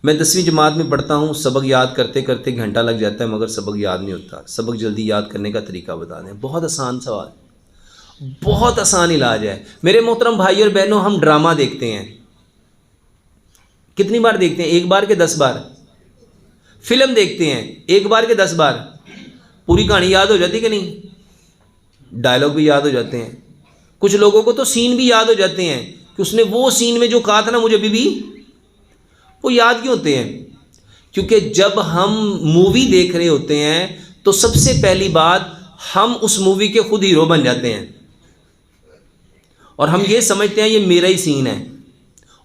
मैं 10वीं जमात में पढ़ता हूँ, सबक याद करते करते घंटा लग जाता है मगर सबक याद नहीं होता। सबक जल्दी याद करने का तरीका बता दें। बहुत आसान सवाल, बहुत आसान इलाज है। मेरे मोहतरम भाई और बहनों, हम ड्रामा देखते हैं, कितनी बार देखते हैं? 1 बार के 10 बार। फिल्म देखते हैं 1 बार के 10 बार। पूरी कहानी याद हो जाती कि नहीं? डायलॉग भी याद हो जाते हैं। कुछ लोगों को तो सीन भी याद हो जाते हैं कि उसने वो सीन में जो कहा था ना, मुझे अभी भी वो याद क्यों होते हैं? क्योंकि जब हम मूवी देख रहे होते हैं तो सबसे पहली बात, हम उस मूवी के खुद हीरो बन जाते हैं और हम ये समझते हैं ये मेरा ही सीन है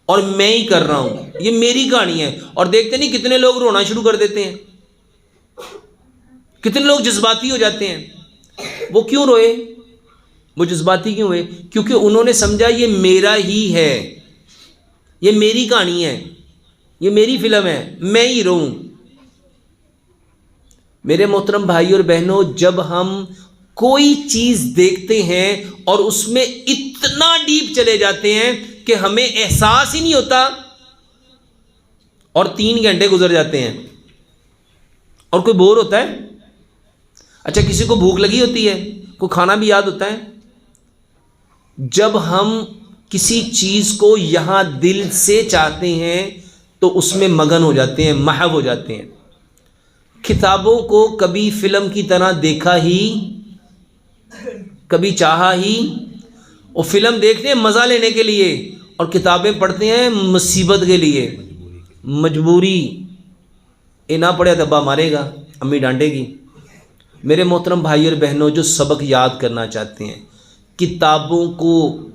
और मैं ही कर रहा हूं, ये मेरी कहानी है। और देखते नहीं कितने लोग रोना शुरू कर देते हैं, कितने लोग जज्बाती हो जाते हैं। वो क्यों रोए? वो जज्बाती क्यों हुए? क्योंकि उन्होंने समझा ये मेरा ही है, ये मेरी कहानी है, ये मेरी फिल्म है, मैं ही हीरो हूं। मेरे मोहतरम भाई और बहनों, जब हम कोई चीज देखते हैं और उसमें इतना डीप चले जाते हैं कि हमें एहसास ही नहीं होता और 3 घंटे गुजर जाते हैं। और कोई बोर होता है? अच्छा, किसी को भूख लगी होती है, कोई खाना भी याद होता है। जब हम किसी चीज को यहां दिल से चाहते हैं तो उसमें मगन हो जाते हैं, महव हो जाते हैं। किताबों को कभी फिल्म की तरह देखा ही, कभी चाहा ही। और फिल्म देखते हैं मज़ा लेने के लिए और किताबें पढ़ते हैं मुसीबत के लिए, मजबूरी। ये ना पढ़े तो अब्बा मारेगा, अम्मी डांटेगी। मेरे मोहतरम भाई और बहनों, जो सबक याद करना चाहते हैं, किताबों को,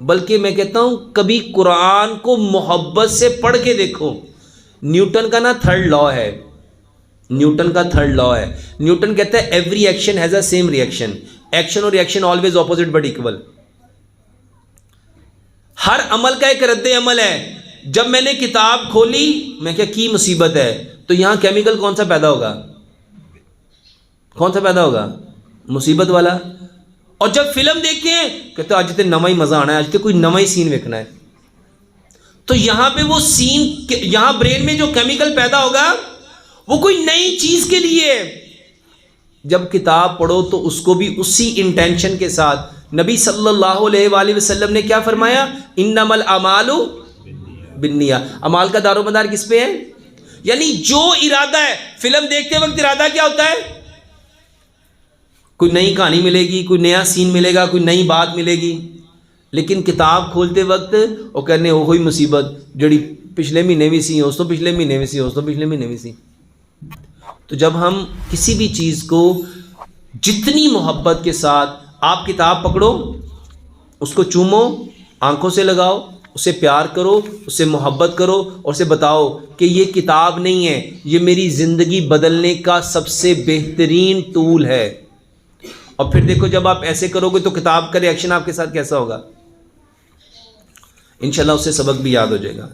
बल्कि मैं कहता हूँ कभी कुरान को मोहब्बत से पढ़ के देखो। न्यूटन का ना 3rd लॉ है, न्यूटन का 3rd लॉ है। न्यूटन कहता है every action has a same reaction, action और reaction always opposite but equal. हर अमल का एक रद्द अमल है। जब मैंने किताब खोली, मैं क्या की मुसीबत है, तो यहां केमिकल कौन सा पैदा होगा? कौन सा पैदा होगा? मुसीबत वाला। और जब फिल्म देखते हैं, कहते हैं आज तो नवा ही मजा आना है, आज तो कोई नवा ही सीन देखना है। तो यहां पे वो सीन, यहां ब्रेन में जो केमिकल पैदा होगा वो कोई नई चीज के लिए। जब किताब पढ़ो तो उसको भी उसी इंटेंशन के साथ, नबी सल्लल्लाहु अलैहि वसल्लम ने क्या फरमाया? इन्नमल अमालु बिन्निया। अमाल का दारोमदार किस पे है? यानी जो इरादा है। फिल्म देखते वक्त इरादा क्या होता है? कोई नई कहानी मिलेगी, कोई नया सीन मिलेगा, कोई नई बात मिलेगी। लेकिन किताब खोलते वक्त वो कहने हो ही मुसीबत, जड़ी पिछले महीने भी सी, उस तो पिछले महीने भी सी, उस तो पिछले महीने भी सी। तो जब हम किसी भी चीज़ को जितनी मोहब्बत के साथ, आप किताब पकड़ो, उसको चूमो, आंखों से लगाओ, उसे प्यार करो, उससे मोहब्बत करो और उसे बताओ कि ये किताब नहीं है, ये मेरी ज़िंदगी बदलने का सबसे बेहतरीन टूल है। और फिर देखो, जब आप ऐसे करोगे तो किताब का रिएक्शन आपके साथ कैसा होगा? इंशाल्लाह उससे सबक भी याद हो जाएगा।